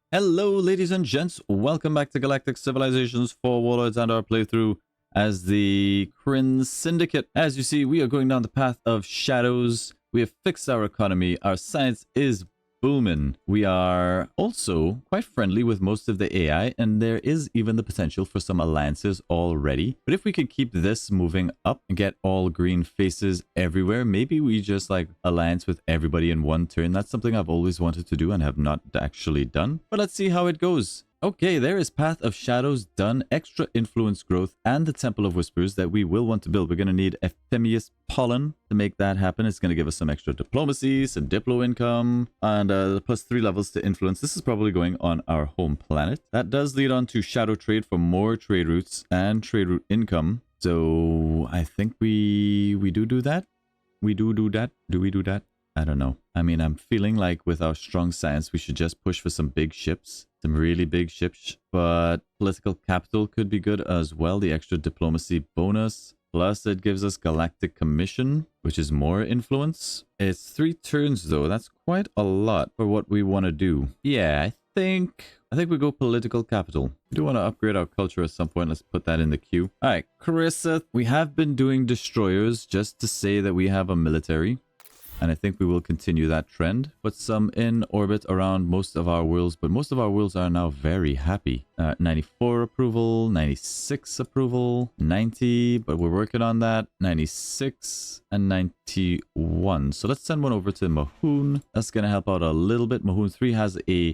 Hello, ladies and gents. Welcome back to Galactic Civilizations for Warlords and our playthrough as the Krynn Syndicate. As you see, we are going down the path of shadows. We have fixed our economy. Our science is booming. We are also quite friendly with most of the AI, and there is even the potential for some alliances already. But if we could keep this moving up and get all green faces everywhere, maybe we just like alliance with everybody in one turn. That's something I've always wanted to do and have not actually done. But let's see how it goes. Okay, there is Path of Shadows done, extra influence growth, and the Temple of Whispers that we will want to build. We're going to need Ep5 pollen to make that happen. It's going to give us some extra diplomacy, some diplo income, and plus 3 levels to influence. This is probably going on our home planet. That does lead on to shadow trade for more trade routes and trade route income. So I think we do that. We do that. Do we do that? I don't know. I mean, I'm feeling like with our strong science, we should just push for some big ships. Some really big ships. But political capital could be good as well. The extra diplomacy bonus. Plus, it gives us Galactic Commission, which is more influence. It's 3 turns, though. That's quite a lot for what we want to do. Yeah, I think we go political capital. We do want to upgrade our culture at some point. Let's put that in the queue. All right, Carissa. We have been doing destroyers just to say that we have a military. And I think we will continue that trend. Put some in orbit around most of our worlds, but most of our worlds are now very happy. 94 approval, 96 approval, 90, but we're working on that. 96 and 91. So let's send one over to Mahoon. That's going to help out a little bit. Mahoon 3 has a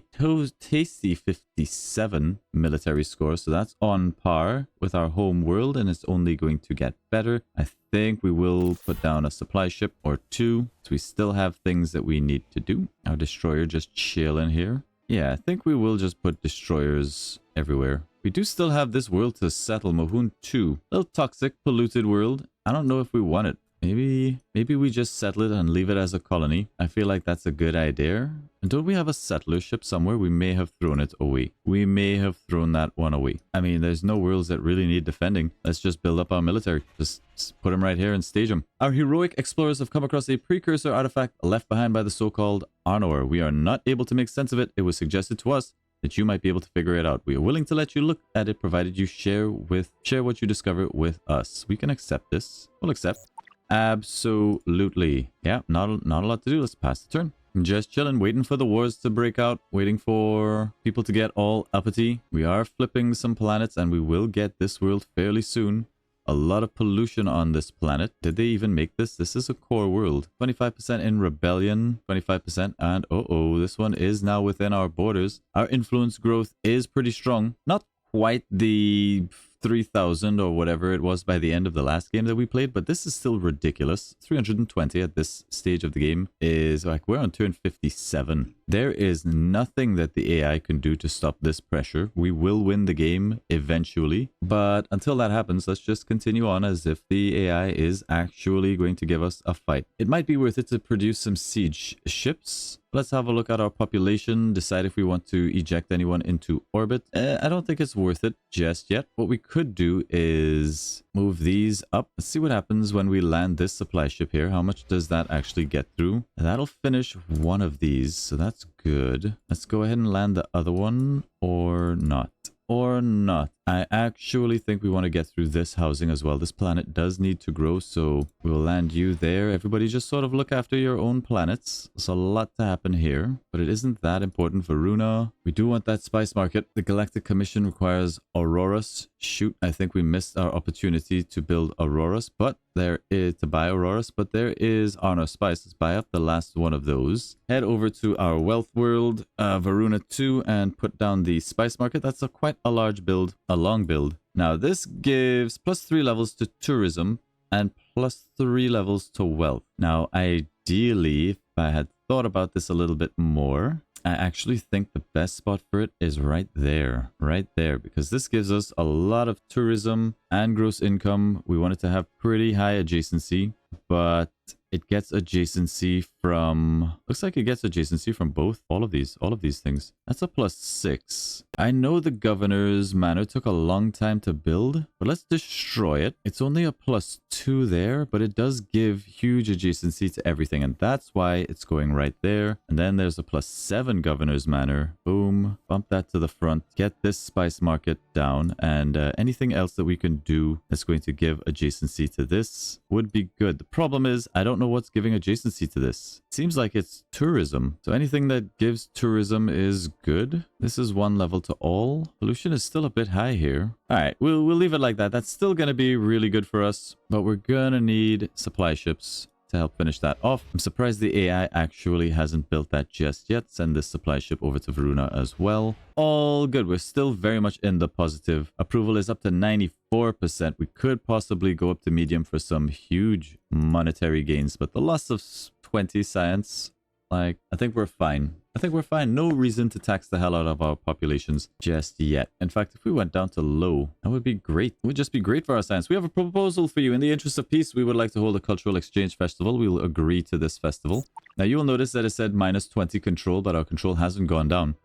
tasty 57 military score, so that's on par with our home world, and it's only going to get better. I think we will put down a supply ship or 2, so we still have things that we need to do. Our destroyer just chilling here. Yeah, I think we will just put destroyers everywhere. We do still have this world to settle, Mahoon 2. Little toxic, polluted world. I don't know if we want it. Maybe we just settle it and leave it as a colony. I feel like that's a good idea. And don't we have a settler ship somewhere? We may have thrown it away. We may have thrown that one away. I mean, there's no worlds that really need defending. Let's just build up our military. Just put them right here and stage them. Our heroic explorers have come across a precursor artifact left behind by the so-called Arnor. We are not able to make sense of it. It was suggested to us that you might be able to figure it out. We are willing to let you look at it, provided you share what you discover with us. We can accept this. We'll accept. Absolutely. Yeah, not a lot to do. Let's pass the turn. I'm just chilling, waiting for the wars to break out, waiting for people to get all uppity. We are flipping some planets, and we will get this world fairly soon. A lot of pollution on this planet. Did they even make this? This is a core world. 25% in rebellion, 25%, and this one is now within our borders. Our influence growth is pretty strong. Not quite the 3,000 or whatever it was by the end of the last game that we played, but this is still ridiculous. 320 at this stage of the game is like, we're on turn 57. There is nothing that the AI can do to stop this pressure. We will win the game eventually, but until that happens, let's just continue on as if the AI is actually going to give us a fight. It might be worth it to produce some siege ships. Let's have a look at our population, decide if we want to eject anyone into orbit. I don't think it's worth it just yet. What we could do is move these up. Let's see what happens when we land this supply ship here. How much does that actually get through? That'll finish one of these, so that's good. Let's go ahead and land the other one, or not. Or not. I actually think we want to get through this housing as well. This planet does need to grow, so we'll land you there. Everybody just sort of look after your own planets. There's a lot to happen here, but it isn't that important for Runa. We do want that spice market. The Galactic Commission requires Auroras. Shoot, I think we missed our opportunity to build Auroras, but there is to buy Auroras, but there is Arnor Spice. Let's buy up the last one of those. Head over to our wealth world, Varuna 2, and put down the spice market. That's quite a large build. A long build. Now this gives plus 3 levels to tourism and plus 3 levels to wealth. Now ideally, if I had thought about this a little bit more, I actually think the best spot for it is right there, because this gives us a lot of tourism and gross income. We want it to have pretty high adjacency, but it gets adjacency from... Looks like it gets adjacency from all of these things. That's a +6. I know the governor's manor took a long time to build, but let's destroy it. It's only a +2 there, but it does give huge adjacency to everything, and that's why it's going right there. And then there's a +7 governor's manor. Boom. Bump that to the front. Get this spice market down, and anything else that we can do that's going to give adjacency to this would be good. The problem is, I don't know what's giving adjacency to this. It seems like it's tourism. So anything that gives tourism is good. This is 1 level to all. Pollution is still a bit high here. All right, we'll leave it like that. That's still going to be really good for us, but we're going to need supply ships to help finish that off. I'm surprised the AI actually hasn't built that just yet. Send this supply ship over to Varuna as well. All good. We're still very much in the positive. Approval is up to 94%. We could possibly go up to medium for some huge monetary gains, but the loss of 20 science, like, I think we're fine. I think we're fine. No reason to tax the hell out of our populations just yet. In fact, if we went down to low, that would be great. It would just be great for our science. We have a proposal for you. In the interest of peace, we would like to hold a cultural exchange festival. We will agree to this festival. Now, you will notice that it said -20 control, but our control hasn't gone down.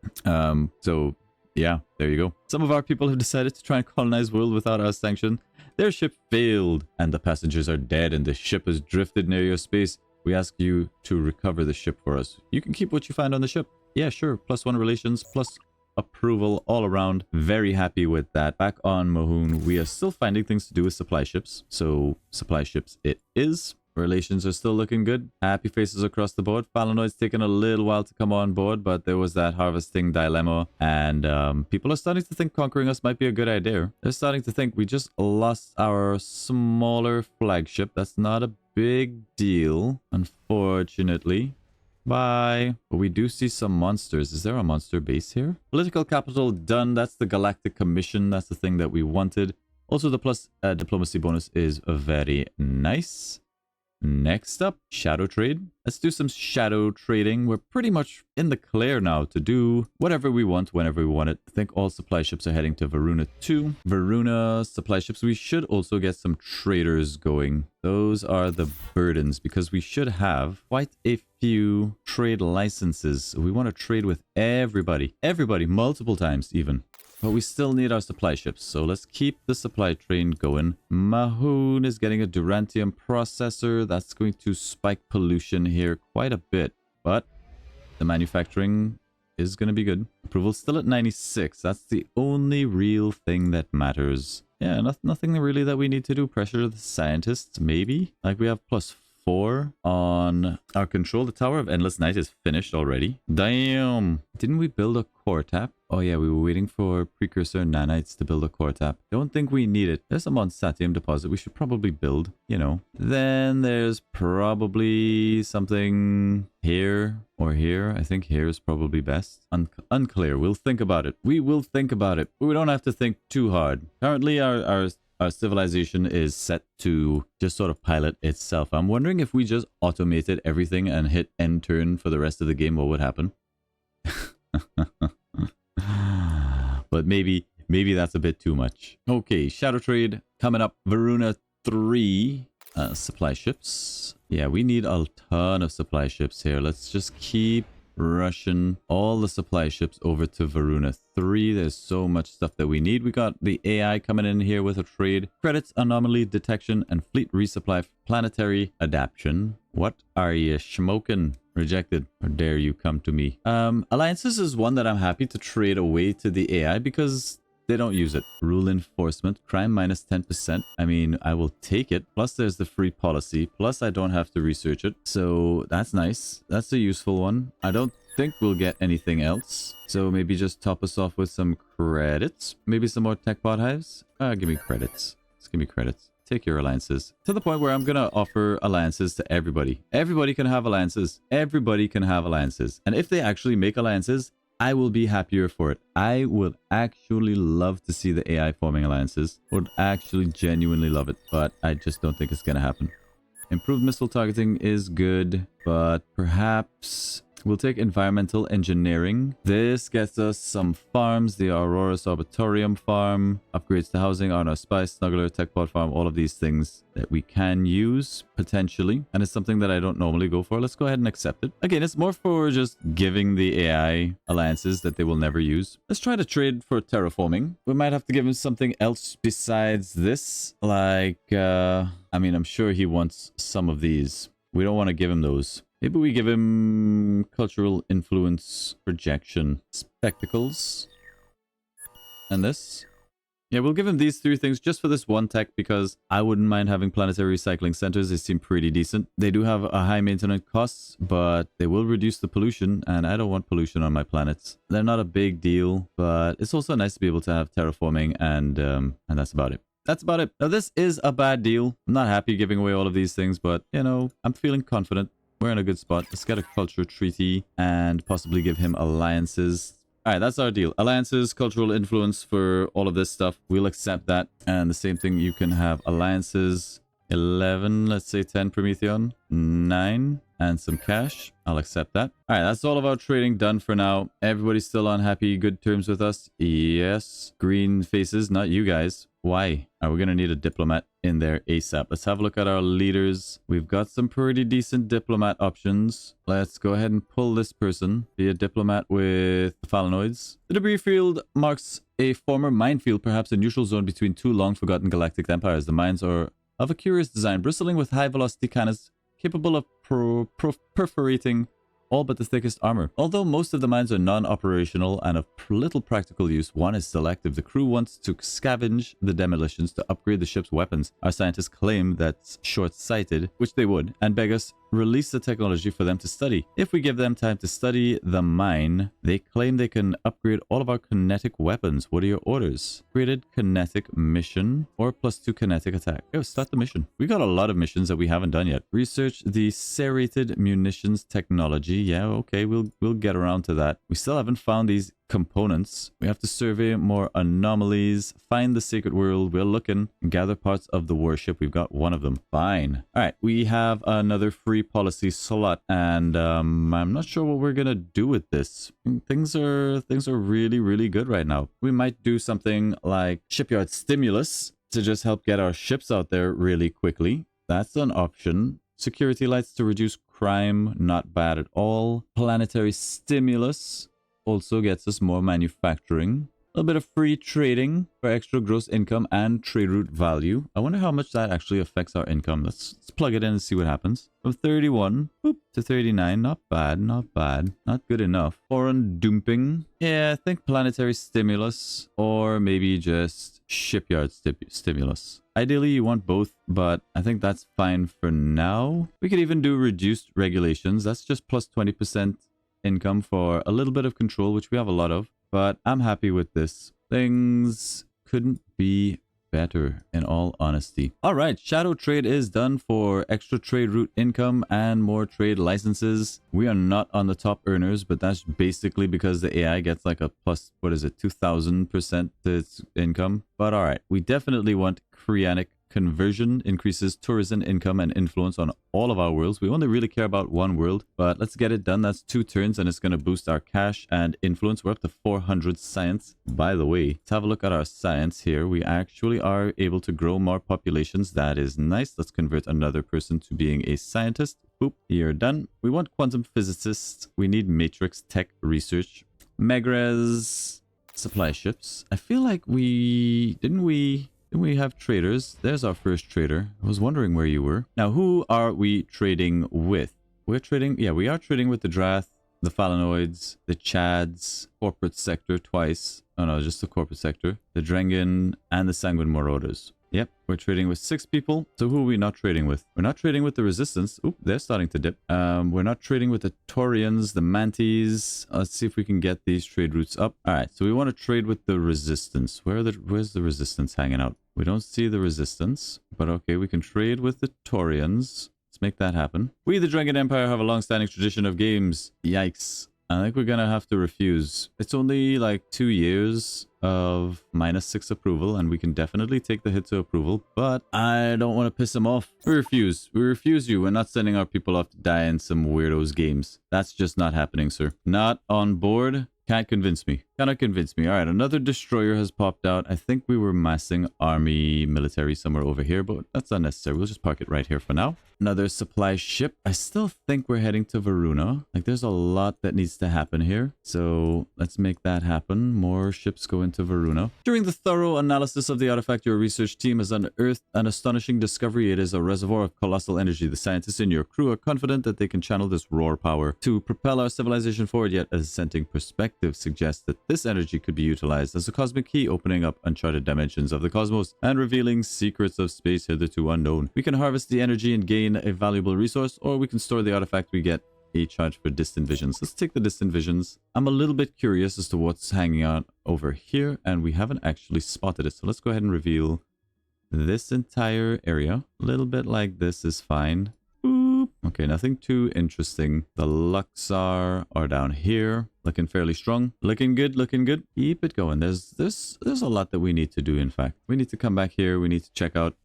So, yeah, there you go. Some of our people have decided to try and colonize world without our sanction. Their ship failed, and the passengers are dead, and the ship has drifted near your space. We ask you to recover the ship for us. You can keep what you find on the ship. Yeah, sure. +1 relations, plus approval all around. Very happy with that. Back on Mahoon, we are still finding things to do with supply ships. So supply ships it is. Relations are still looking good. Happy faces across the board. Phalanoid's taken a little while to come on board, but there was that harvesting dilemma, and people are starting to think conquering us might be a good idea. They're starting to think we just lost our smaller flagship. That's not a big deal, unfortunately. Bye. But we do see some monsters. Is there a monster base here? Political capital done. That's the Galactic Commission. That's the thing that we wanted. Also, the plus diplomacy bonus is very nice. Next up, shadow trade. Let's do some shadow trading. We're pretty much in the clear now to do whatever we want whenever we want it. I think all supply ships are heading to Varuna too. Varuna supply ships. We should also get some traders going. Those are the burdens, because we should have quite a few trade licenses. We want to trade with everybody. Everybody, multiple times even. But we still need our supply ships, so let's keep the supply train going. Mahoon is getting a Durantium processor. That's going to spike pollution here quite a bit, but the manufacturing is going to be good. Approval still at 96. That's the only real thing that matters. Yeah, nothing really that we need to do. Pressure the scientists, maybe? Like, we have +4 on our control. The Tower of Endless Night is finished already. Damn! Didn't we build a core tap? Oh yeah, we were waiting for precursor nanites to build a core tap. Don't think we need it. There's a Monsatium deposit we should probably build, you know. Then there's probably something here or here. I think here is probably best. Unclear. We'll think about it. We will think about it. We don't have to think too hard. Currently, our civilization is set to just sort of pilot itself. I'm wondering if we just automated everything and hit end turn for the rest of the game, what would happen? But maybe that's a bit too much. Okay, shadow trade coming up. Varuna 3 supply ships. Yeah, we need a ton of supply ships here. Let's just keep rushing all the supply ships over to Varuna 3. There's so much stuff that we need. We got the AI coming in here with a trade. Credits, anomaly detection, and fleet resupply, planetary adaptation. What are you smoking? Rejected. Or dare you come to me? Alliances is one that I'm happy to trade away to the AI because they don't use it. Rule enforcement, crime -10%. I mean, I will take it. Plus there's the free policy. Plus I don't have to research it. So that's nice. That's a useful one. I don't think we'll get anything else. So maybe just top us off with some credits. Maybe some more tech pod hives. Give me credits. Just give me credits. Take your alliances. To the point where I'm going to offer alliances to everybody. Everybody can have alliances. Everybody can have alliances. And if they actually make alliances, I will be happier for it. I would actually love to see the AI forming alliances. Would actually genuinely love it. But I just don't think it's going to happen. Improved missile targeting is good. But perhaps We'll take environmental engineering. This gets us some farms. The Aurora's Arbitorium farm. Upgrades to housing, Arno Spice, Snuggler, Tech Pod farm. All of these things that we can use potentially. And it's something that I don't normally go for. Let's go ahead and accept it. Again, it's more for just giving the AI alliances that they will never use. Let's try to trade for terraforming. We might have to give him something else besides this. Like, I mean, I'm sure he wants some of these. We don't want to give him those. Maybe we give him cultural influence projection spectacles. And this. Yeah, we'll give him these 3 things just for this one tech because I wouldn't mind having planetary recycling centers. They seem pretty decent. They do have a high maintenance costs, but they will reduce the pollution, and I don't want pollution on my planets. They're not a big deal, but it's also nice to be able to have terraforming, and that's about it. That's about it. Now, this is a bad deal. I'm not happy giving away all of these things, but, you know, I'm feeling confident. We're in a good spot. Let's get a culture treaty and possibly give him alliances. All right, that's our deal. Alliances, cultural influence for all of this stuff. We'll accept that. And the same thing, you can have alliances. 11, let's say 10 Prometheon. 9, and some cash. I'll accept that. All right, that's all of our trading done for now. Everybody's still on happy, good terms with us. Yes. Green faces, not you guys. Why? Are we going to need a diplomat in there ASAP? Let's have a look at our leaders. We've got some pretty decent diplomat options. Let's go ahead and pull this person. Be a diplomat with the Phalanoids. The debris field marks a former minefield, perhaps a neutral zone between 2 long-forgotten galactic empires. The mines are of a curious design, bristling with high-velocity cannons capable of perforating all but the thickest armor. Although most of the mines are non-operational and of little practical use, one is still active. The crew wants to scavenge the demolitions to upgrade the ship's weapons. Our scientists claim that's short-sighted, which they would, and beg us release the technology for them to study. If we give them time to study the mine, they claim they can upgrade all of our kinetic weapons. What are your orders? Upgraded kinetic mission or +2 kinetic attack. Yo, start the mission. We got a lot of missions that we haven't done yet. Research the serrated munitions technology. Yeah, okay, we'll get around to that. We still haven't found these components. We have to survey more anomalies, find the sacred world. We're looking, gather parts of the warship. We've got one of them. Fine. All right, we have another free policy slot, and I'm not sure what we're gonna do with this. Things are really good right now. We might do something like shipyard stimulus to just help get our ships out there really quickly. That's an option. Security lights to reduce crime, not bad at all. Planetary stimulus also gets us more manufacturing. A little bit of free trading for extra gross income and trade route value. I wonder how much that actually affects our income. Let's plug it in and see what happens. From 31 to 39. Not bad, not bad. Not good enough. Foreign dumping. Yeah, I think planetary stimulus or maybe just shipyard stimulus. Ideally, you want both, but I think that's fine for now. We could even do reduced regulations. That's just plus 20% income for a little bit of control, which we have a lot of, but I'm happy with this. Things couldn't be better, in all honesty. All right, shadow trade is done for extra trade route income and more trade licenses. We are not on the top earners, but that's basically because the AI gets like a plus, what is it, 2000% to its income. But all right, we definitely want Kryanic conversion, increases tourism income and influence on all of our worlds. We only really care about one world, but let's get it done. That's 2 turns and it's going to boost our cash and influence. We're up to 400 science. By the way, let's have a look at our science here. We actually are able to grow more populations. That is nice. Let's convert another person to being a scientist. Boop, you're done. We want quantum physicists. We need matrix tech research. Megres supply ships. I feel like didn't we have traders? There's our first trader. I was wondering where you were. Now, who are we trading with? We're trading, yeah, we are trading with the Drath, the Phalanoids, the Chads, corporate sector twice. Oh no, just the corporate sector. The Drengen and the Sanguine Marauders. Yep, we're trading with 6 people. So who are we not trading with? We're not trading with the Resistance. Oop, they're starting to dip. We're not trading with the Taurians, the Mantis. Let's see if we can get these trade routes up. All right, so we want to trade with the Resistance. Where's the Resistance hanging out? We don't see the Resistance, but okay, we can trade with the Taurians. Let's make that happen. We, the Dragon Empire, have a long-standing tradition of games. Yikes. I think we're gonna have to refuse. It's only like 2 years of -6 approval, and we can definitely take the hit to approval, but I don't want to piss them off. We refuse. We refuse you. We're not sending our people off to die in some weirdos games. That's just not happening, sir. Not on board. Can't convince me. Cannot convince me. All right, another destroyer has popped out. I think we were massing army military somewhere over here, but that's unnecessary. We'll just park it right here for now. Another supply ship. I still think we're heading to Varuna. Like, there's a lot that needs to happen here. So let's make that happen. More ships go into Varuna. During the thorough analysis of the artifact, your research team has unearthed an astonishing discovery. It is a reservoir of colossal energy. The scientists in your crew are confident that they can channel this raw power to propel our civilization forward, yet a dissenting perspective suggests that this energy could be utilized as a cosmic key, opening up uncharted dimensions of the cosmos and revealing secrets of space hitherto unknown. We can harvest the energy and gain a valuable resource, or we can store the artifact. We get a charge for distant visions. Let's take the distant visions. I'm a little bit curious as to what's hanging out over here, and we haven't actually spotted it. So let's go ahead and reveal this entire area. A little bit like this is fine. Boop. Okay, nothing too interesting. The Luxar are down here, looking fairly strong. Looking good, looking good. Keep it going. There's a lot that we need to do, in fact. We need to come back here. We need to check out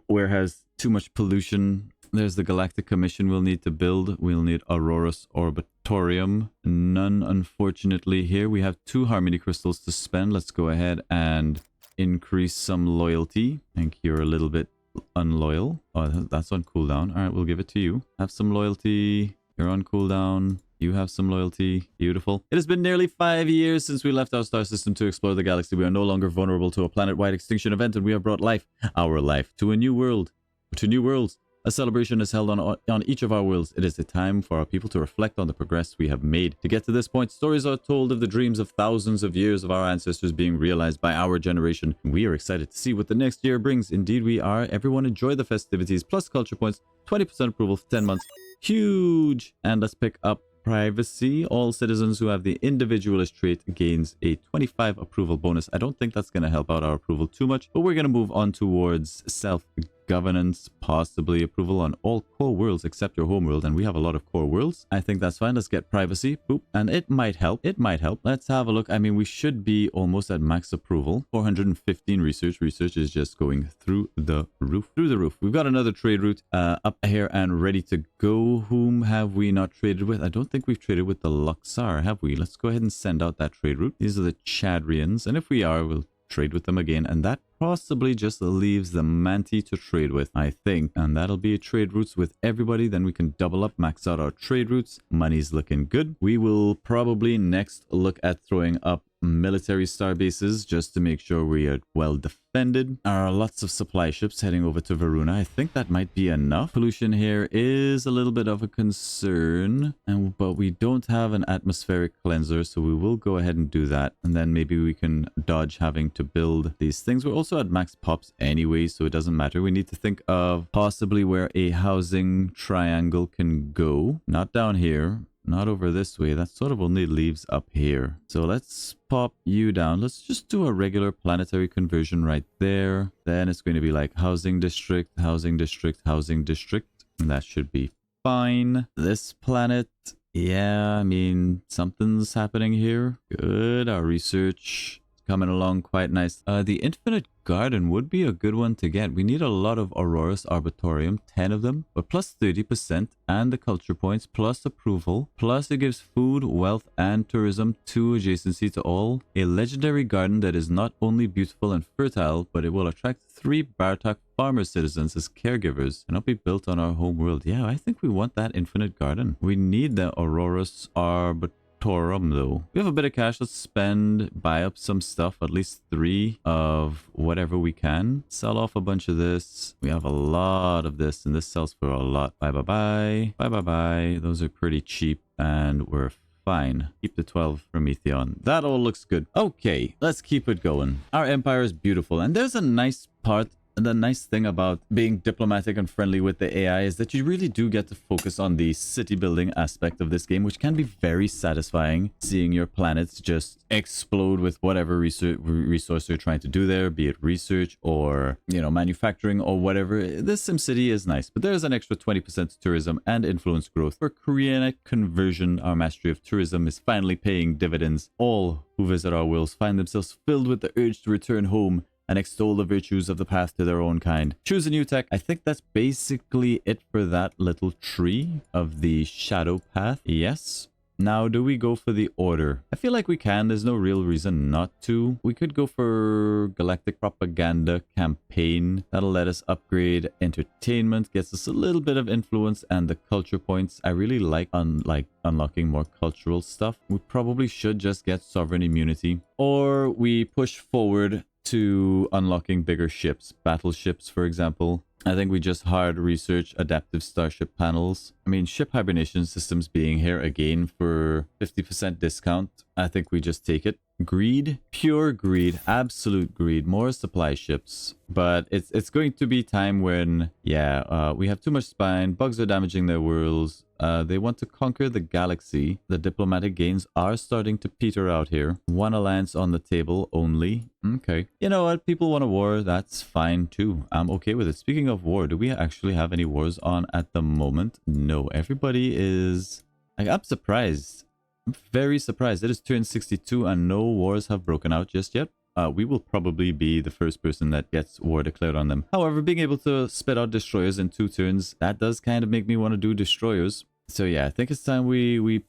where has too much pollution. There's the Galactic Commission we'll need to build. We'll need Aurora's Orbitorium. None, unfortunately, here. We have 2 Harmony Crystals to spend. Let's go ahead and increase some loyalty. I think you're a little bit unloyal. Oh, that's on cooldown. All right, we'll give it to you. Have some loyalty. You're on cooldown. You have some loyalty. Beautiful. It has been nearly 5 years since we left our star system to explore the galaxy. We are no longer vulnerable to a planet-wide extinction event, and we have brought life, our life, to a new world. To new worlds. A celebration is held on each of our worlds. It is a time for our people to reflect on the progress we have made. To get to this point, stories are told of the dreams of thousands of years of our ancestors being realized by our generation. We are excited to see what the next year brings. Indeed, we are. Everyone enjoy the festivities, plus culture points, 20% approval for 10 months. Huge! And let's pick up privacy. All citizens who have the individualist trait gains a 25 approval bonus. I don't think that's going to help out our approval too much, but we're going to move on towards self-governance, possibly approval on all core worlds except your home world, and we have a lot of core worlds. I think that's fine. Let's get privacy. Boop. And it might help. It might help. Let's have a look. I mean, we should be almost at max approval. 415 research. Research is just going through the roof. Through the roof. We've got another trade route up here and ready to go. Whom have we not traded with? I don't think we've traded with the Luxar, have we? Let's go ahead and send out that trade route. These are the Chadrians, and if we are, we'll trade with them again, and that possibly just leaves the Manti to trade with, I think, and that'll be trade routes with everybody. Then we can double up, max out our trade routes. Money's looking good. We will probably next look at throwing up military star bases just to make sure we are well defended. There are lots of supply ships heading over to Varuna. I think that might be enough. Pollution here is a little bit of a concern, but we don't have an atmospheric cleanser, so we will go ahead and do that, and then maybe we can dodge having to build these things. We're also at max pops anyway, so it doesn't matter. We need to think of possibly where a housing triangle can go. Not down here. Not over this way. That sort of only leaves up here. So let's pop you down. Let's just do a regular planetary conversion right there. Then it's going to be like housing district, housing district, housing district. And that should be fine. This planet, yeah, I mean, something's happening here. Good. Our research is coming along quite nice. The Infinite Garden would be a good one to get. We need a lot of Aurora's Arbitorium, 10 of them, but plus 30% and the culture points, plus approval, plus it gives food, wealth, and tourism to adjacency to all. A legendary garden that is not only beautiful and fertile, but it will attract 3 Bartok farmer citizens as caregivers and not be built on our home world. Yeah, I think we want that Infinite Garden. We need the Aurora's Arbitorium though. We have a bit of cash. Let's buy up some stuff, at least 3 of whatever we can. Sell off a bunch of this. We have a lot of this, and this sells for a lot. Bye bye bye. Bye bye bye. Those are pretty cheap, and we're fine. Keep the 12 Prometheon. That all looks good. Okay, let's keep it going. Our empire is beautiful, and there's a nice part the nice thing about being diplomatic and friendly with the AI is that you really do get to focus on the city building aspect of this game, which can be very satisfying, seeing your planets just explode with whatever resource you're trying to do there, be it research or, you know, manufacturing or whatever. This SimCity is nice, but there's an extra 20% to tourism and influence growth. For Korean conversion, our mastery of tourism is finally paying dividends. All who visit our worlds find themselves filled with the urge to return home and extol the virtues of the path to their own kind. Choose a new tech. I think that's basically it for that little tree of the shadow path. Yes. Now, do we go for the order? I feel like we can. There's no real reason not to. We could go for Galactic Propaganda Campaign. That'll let us upgrade entertainment, gets us a little bit of influence, and the culture points. I really like unlocking more cultural stuff. We probably should just get sovereign immunity. Or we push forward to unlocking bigger ships, battleships, for example. I think we just hard research adaptive starship panels. I mean, ship hibernation systems being here again for 50% discount. I think we just take it. Greed, pure greed, absolute greed, more supply ships. But it's going to be time when, yeah, we have too much spine, bugs are damaging their worlds. They want to conquer the galaxy. The diplomatic gains are starting to peter out here. One alliance on the table only. Okay. You know what? People want a war. That's fine too. I'm okay with it. Speaking of war, do we actually have any wars on at the moment? No. Everybody is... I'm surprised. I'm very surprised. It is turn 62 and no wars have broken out just yet. We will probably be the first person that gets war declared on them. However, being able to spit out destroyers in 2 turns, that does kind of make me want to do destroyers. So yeah, I think it's time we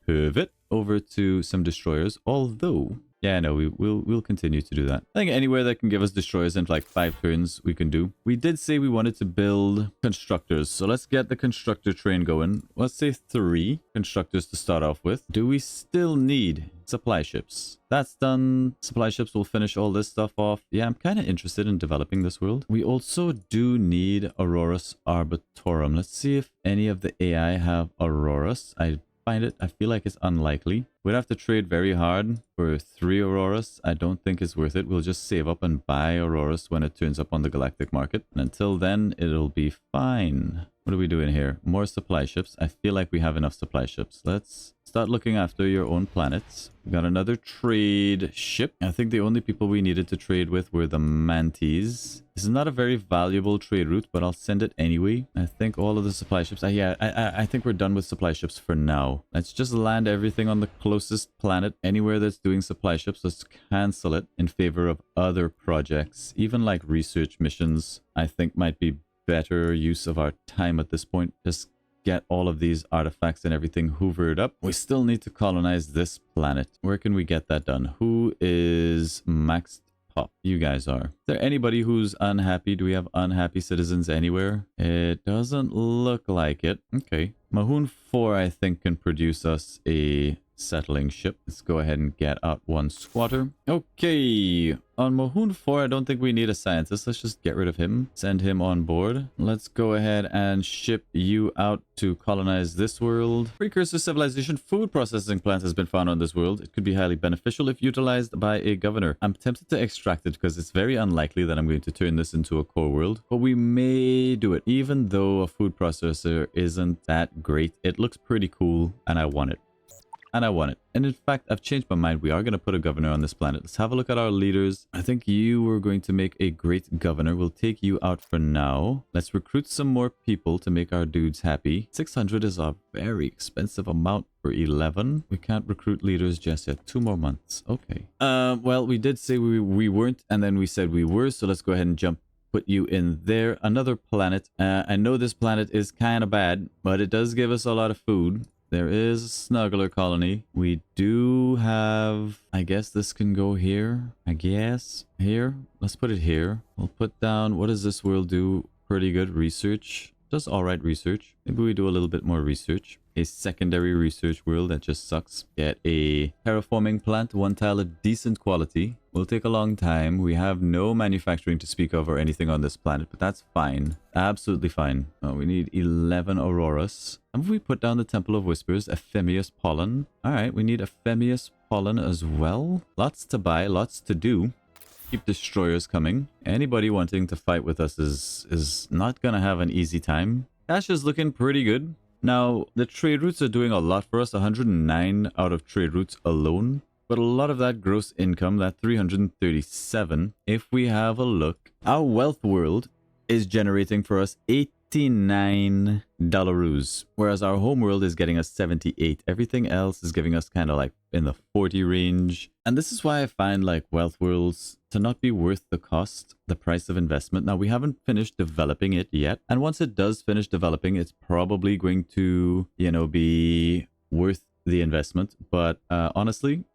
pivot over to some destroyers. Although, yeah, no, we'll continue to do that. I think anywhere that can give us destroyers in like 5 turns, we can do. We did say we wanted to build constructors, so let's get the constructor train going. Let's say 3 constructors to start off with. Do we still need supply ships? That's done. Supply ships will finish all this stuff off. Yeah, I'm kind of interested in developing this world. We also do need Auroras Arbitorum. Let's see if any of the AI have Auroras. I feel like it's unlikely. We'd have to trade very hard for 3 Auroras. I don't think it's worth it. We'll just save up and buy Auroras when it turns up on the galactic market. And until then, it'll be fine. What are we doing here? More supply ships. I feel like we have enough supply ships. Let's start looking after your own planets. We got another trade ship. I think the only people we needed to trade with were the Manties. This is not a very valuable trade route, but I'll send it anyway. I think all of the supply ships... I think we're done with supply ships for now. Let's just land everything on the closest planet. Anywhere that's doing supply ships, let's cancel it in favor of other projects. Even like research missions, I think might be better use of our time at this point. Just get all of these artifacts and everything hoovered up. We still need to colonize this planet. Where can we get that done? Who is maxed up? You guys are. Is there anybody who's unhappy? Do we have unhappy citizens anywhere? It doesn't look like it. Okay. Mahoon 4, I think, can produce us a settling ship. Let's go ahead and get out 1 squatter. Okay. On Mahoon 4, I don't think we need a scientist. Let's just get rid of him. Send him on board. Let's go ahead and ship you out to colonize this world. Precursor civilization food processing plant has been found on this world. It could be highly beneficial if utilized by a governor. I'm tempted to extract it because it's very unlikely that I'm going to turn this into a core world, but we may do it. Even though a food processor isn't that great, it looks pretty cool and I want it. And in fact, I've changed my mind. We are going to put a governor on this planet. Let's have a look at our leaders. I think you were going to make a great governor. We'll take you out for now. Let's recruit some more people to make our dudes happy. 600 is a very expensive amount for 11. We can't recruit leaders just yet. 2 more months. Okay. Well, we did say we weren't, and then we said we were. So let's go ahead and put you in there. Another planet. I know this planet is kind of bad, but it does give us a lot of food. There is a snuggler colony. We do have... I guess this can go here. I guess. Here. Let's put it here. We'll put down... What does this world do? Pretty good research. Does alright research. Maybe we do a little bit more research. A secondary research world that just sucks. Get a terraforming plant. 1 tile of decent quality. Will take a long time. We have no manufacturing to speak of or anything on this planet, but that's fine. Absolutely fine. Oh, we need 11 Auroras. Have we put down the Temple of Whispers? Ephemius Pollen. Alright, we need Ephemius Pollen as well. Lots to buy, lots to do. Keep destroyers coming. Anybody wanting to fight with us is not gonna have an easy time. Cash is looking pretty good. Now, the trade routes are doing a lot for us. 109 out of trade routes alone. But a lot of that gross income, that 337, if we have a look, our wealth world is generating for us 89 dollaroos, whereas our home world is getting us 78. Everything else is giving us kind of like in the 40 range. And this is why I find like wealth worlds to not be worth the cost, the price of investment. Now, we haven't finished developing it yet. And once it does finish developing, it's probably going to, be worth the investment. But honestly,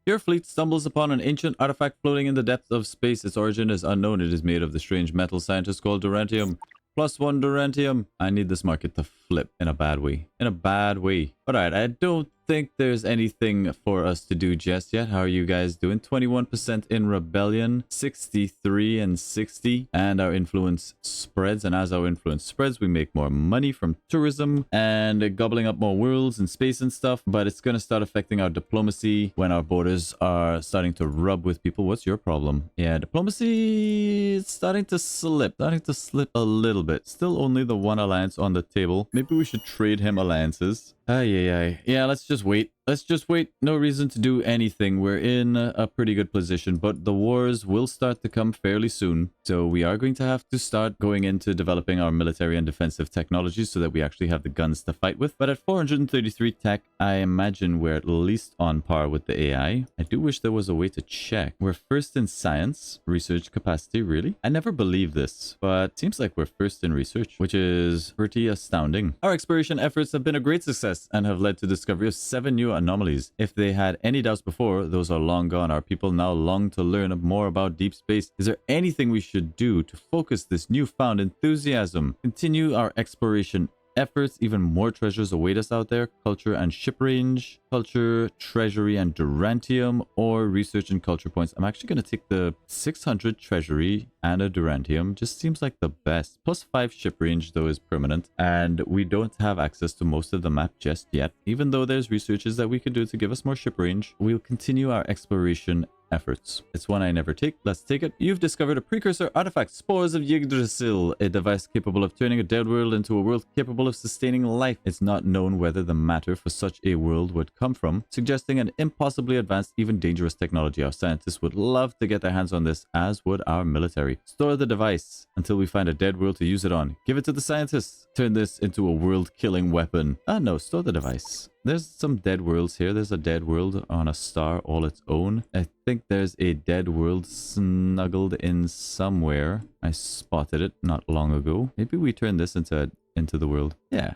your fleet stumbles upon an ancient artifact floating in the depths of space. Its origin is unknown. It is made of the strange metal scientist called Durantium. +1 Durantium. I need this market to flip in a bad way. In a bad way. Alright, I don't think there's anything for us to do just yet. How are you guys doing? 21% in rebellion, 63 and 60. And our influence spreads. And as our influence spreads, we make more money from tourism and gobbling up more worlds and space and stuff. But it's going to start affecting our diplomacy when our borders are starting to rub with people. What's your problem? Yeah, diplomacy is starting to slip. Starting to slip a little bit. Still only the one alliance on the table. Maybe we should trade him alliances. Yeah, let's just wait. Let's just wait. No reason to do anything. We're in a pretty good position, but the wars will start to come fairly soon. So we are going to have to start going into developing our military and defensive technologies so that we actually have the guns to fight with. But at 433 tech, I imagine we're at least on par with the AI. I do wish there was a way to check. We're first in science, research capacity, really? I never believed this, but seems like we're first in research, which is pretty astounding. Our exploration efforts have been a great success and have led to the discovery of 7 new anomalies. If they had any doubts before, those are long gone. Our people now long to learn more about deep space. Is there anything we should do to focus this newfound enthusiasm? Continue our exploration efforts. Even more treasures await us out there. Culture and ship range, culture, treasury, and Durantium, or research and culture points. I'm actually going to take the 600 treasury and a Durantium. Just seems like the best. +5 ship range, though, is permanent, and we don't have access to most of the map just yet. Even though there's researches that we can do to give us more ship range, we'll continue our exploration efforts. It's one I never take. Let's take it. You've discovered a precursor artifact, Spores of Yggdrasil, a device capable of turning a dead world into a world capable of sustaining life. It's not known whether the matter for such a world would come from, suggesting an impossibly advanced, even dangerous technology. Our scientists would love to get their hands on this, as would our military. Store the device until we find a dead world to use it on. Give it to the scientists. Turn this into a world-killing weapon. No, store the device. There's some dead worlds here. There's a dead world on a star all its own. I think there's a dead world snuggled in somewhere. I spotted it not long ago. Maybe we turn this into the world. Yeah.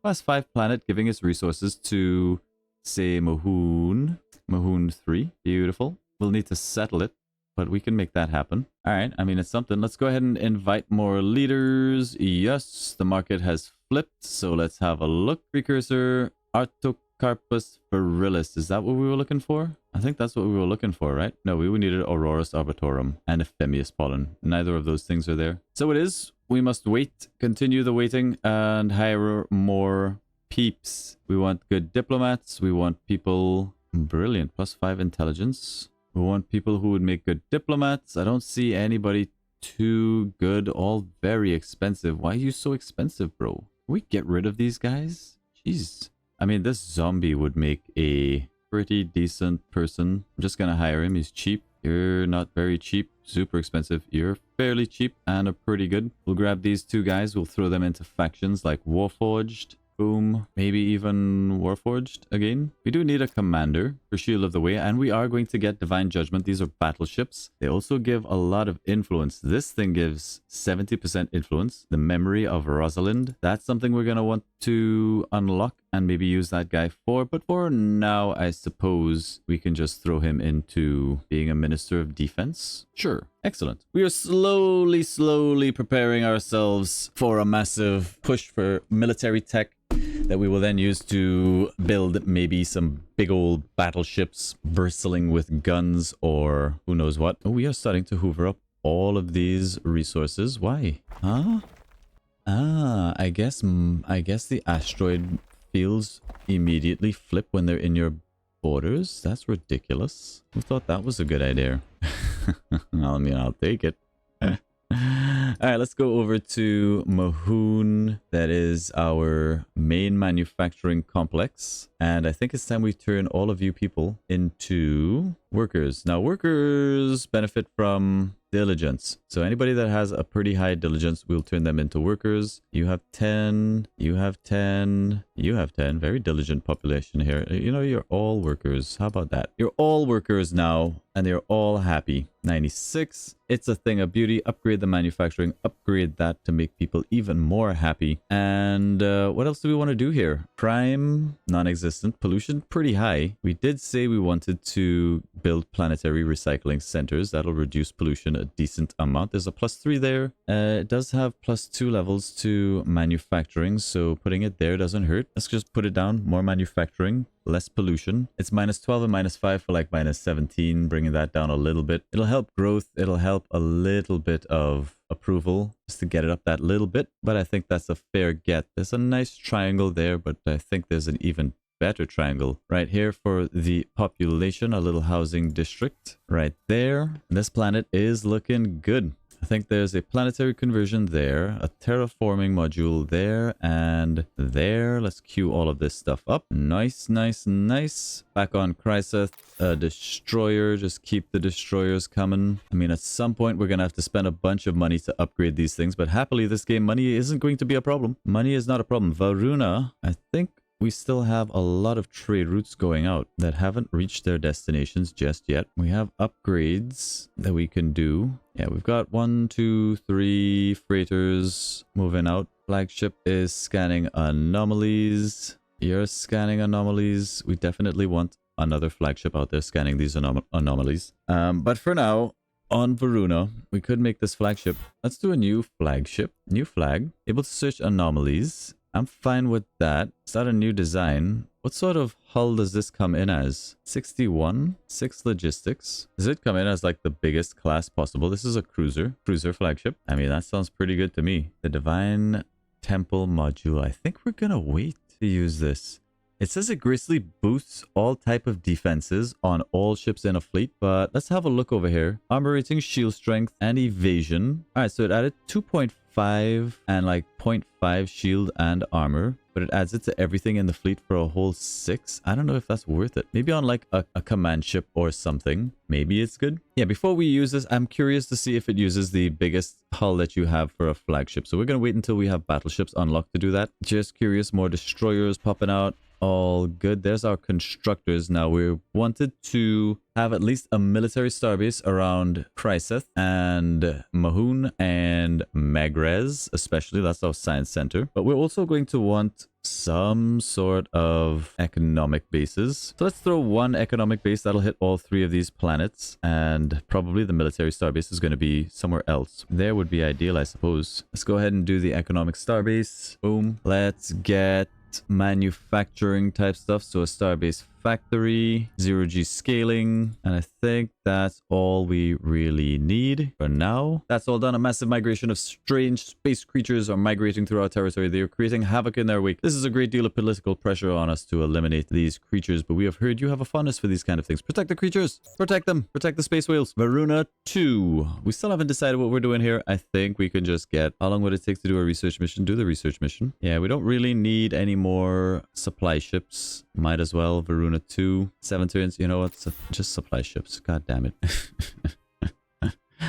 +5 planet, giving us resources to, say, Mahoon. Mahoon 3. Beautiful. We'll need to settle it, but we can make that happen. All right. I mean, it's something. Let's go ahead and invite more leaders. Yes, the market has flipped. So let's have a look. Precursor. Artocarpus virilis. Is that what we were looking for? I think that's what we were looking for, right? No, we needed Aurorus arbitorum and Ephemius pollen. Neither of those things are there. So it is. We must wait, continue the waiting, and hire more peeps. We want good diplomats. We want people... Brilliant. +5 intelligence. We want people who would make good diplomats. I don't see anybody too good. All very expensive. Why are you so expensive, bro? Can we get rid of these guys? Jeez. I mean, this zombie would make a pretty decent person. I'm just gonna hire him. He's cheap. You're not very cheap. Super expensive. You're fairly cheap and are pretty good. We'll grab these two guys. We'll throw them into factions like Warforged. Boom. Maybe even Warforged again. We do need a commander for Shield of the Way, and we are going to get Divine Judgment. These are battleships. They also give a lot of influence. This thing gives 70% influence. The Memory of Rosalind. That's something we're going to want to unlock and maybe use that guy for. But for now, I suppose we can just throw him into being a Minister of Defense. Sure. Excellent. We are slowly preparing ourselves for a massive push for military tech that we will then use to build maybe some big old battleships bristling with guns or who knows what. Oh, we are starting to hoover up all of these resources. Why? Huh? I guess the asteroid fields immediately flip when they're in your borders. That's ridiculous. Who thought that was a good idea? I mean, I'll take it. All right, let's go over to Mahoon. That is our main manufacturing complex. And I think it's time we turn all of you people into workers. Now, workers benefit from diligence. So anybody that has a pretty high diligence, we'll turn them into workers. You have 10, you have 10, you have 10. Very diligent population here. You know, you're all workers. How about that? You're all workers now, and they're all happy. 96. It's a thing of beauty. Upgrade the manufacturing. Upgrade that to make people even more happy. And what else do we want to do here? Crime, non-existent. Pollution, pretty high. We did say we wanted to build planetary recycling centers. That'll reduce pollution a decent amount. There's a +3 there. It does have +2 levels to manufacturing, so putting it there doesn't hurt. Let's just put it down. More manufacturing, less pollution. It's -12 and -5 for like -17, bringing that down a little bit. It'll help growth. It'll help a little bit of approval just to get it up that little bit, but I think that's a fair get. There's a nice triangle there, but I think there's an even better triangle right here for the population. A little housing district right there. This planet is looking good. I think there's a planetary conversion there, a terraforming module there, and there. Let's queue all of this stuff up. Nice, nice, nice. Back on Kryseth, a destroyer. Just keep the destroyers coming. I mean, at some point, we're going to have to spend a bunch of money to upgrade these things, but happily, this game, money isn't going to be a problem. Money is not a problem. Varuna, I think we still have a lot of trade routes going out that haven't reached their destinations just yet. We have upgrades that we can do. Yeah, we've got 1, 2, 3 freighters moving out. Flagship is scanning anomalies. You're scanning anomalies. We definitely want another flagship out there scanning these anomalies. But for now, on Varuna, we could make this flagship. Let's do a new flagship. New flag. Able to search anomalies. I'm fine with that. Start a new design. What sort of hull does this come in as? 61, 6 logistics. Does it come in as like the biggest class possible? This is a cruiser flagship. I mean, that sounds pretty good to me. The Divine Temple module. I think we're gonna wait to use this. It says it greatly boosts all type of defenses on all ships in a fleet, but let's have a look over here. Armor rating, shield strength, and evasion. All right, so it added 2.5 and like 0.5 shield and armor, but it adds it to everything in the fleet for a whole 6. I don't know if that's worth it. Maybe on like a command ship or something. Maybe it's good. Yeah, before we use this, I'm curious to see if it uses the biggest hull that you have for a flagship. So we're going to wait until we have battleships unlocked to do that. Just curious, more destroyers popping out. All good. There's our constructors. Now we wanted to have at least a military starbase around Kryseth and Mahoon and Megrez, especially. That's our science center. But we're also going to want some sort of economic bases. So let's throw one economic base that'll hit all 3 of these planets, and probably the military starbase is going to be somewhere else. There would be ideal, I suppose. Let's go ahead and do the economic starbase. Boom. Let's get manufacturing type stuff. So a starbase factory, 0G scaling, and I think that's all we really need for now. That's all done. A massive migration of strange space creatures are migrating through our territory. They are creating havoc in their wake. This is a great deal of political pressure on us to eliminate these creatures, but we have heard you have a fondness for these kind of things. Protect the creatures. Protect them. Protect the space whales. Varuna 2. We still haven't decided what we're doing here. I think we can just get... How long would it take to do a research mission? Do the research mission. Yeah, we don't really need any more supply ships. Might as well. Varuna 2. 7 turns. You know what? Just supply ships. God damn it.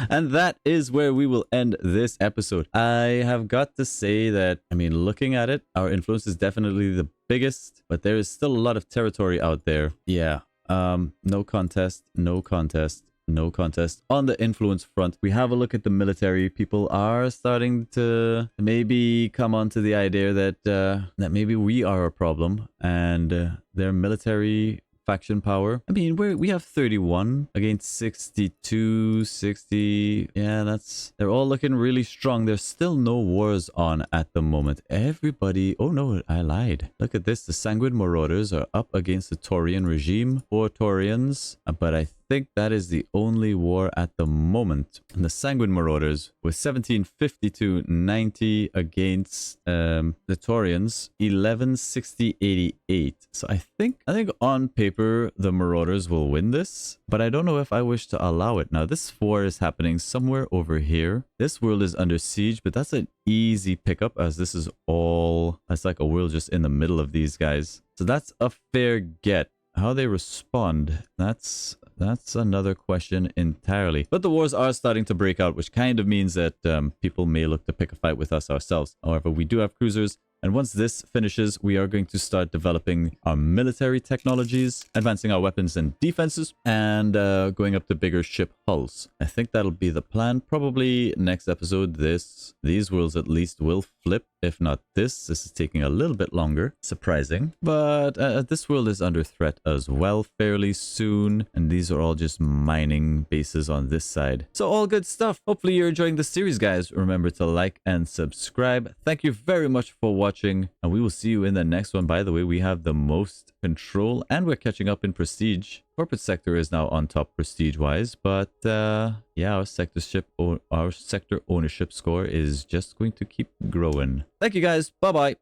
And that is where we will end this episode. I have got to say that, I mean, looking at it, our influence is definitely the biggest, but there is still a lot of territory out there. Yeah. No contest. No contest. No contest. On the influence front, we have a look at the military. People are starting to maybe come onto the idea that that maybe we are a problem, and their military faction power. I mean, we have 31 against 62, 60. Yeah, they're all looking really strong. There's still no wars on at the moment. Everybody, oh no, I lied. Look at this. The Sanguine Marauders are up against the Taurian regime. 4 Taurians, but I think that is the only war at the moment. And the Sanguine Marauders with 1752.90 against the Taurians 1160.88. So I think on paper the Marauders will win this, but I don't know if I wish to allow it. Now this war is happening somewhere over here. This world is under siege, but that's an easy pickup as this is all, that's like a world just in the middle of these guys. So that's a fair get. How they respond, that's another question entirely. But the wars are starting to break out, which kind of means that people may look to pick a fight with us ourselves. However, we do have cruisers. And once this finishes, we are going to start developing our military technologies, advancing our weapons and defenses, and going up to bigger ship hulls. I think that'll be the plan. Probably next episode, these worlds at least will flip. If not this is taking a little bit longer. Surprising. But this world is under threat as well fairly soon. And these are all just mining bases on this side. So all good stuff. Hopefully you're enjoying the series, guys. Remember to like and subscribe. Thank you very much for watching. And we will see you in the next one. By the way, we have the most control and we're catching up in prestige. Corporate sector is now on top prestige-wise, but yeah, our sector ownership score is just going to keep growing. Thank you guys. Bye-bye.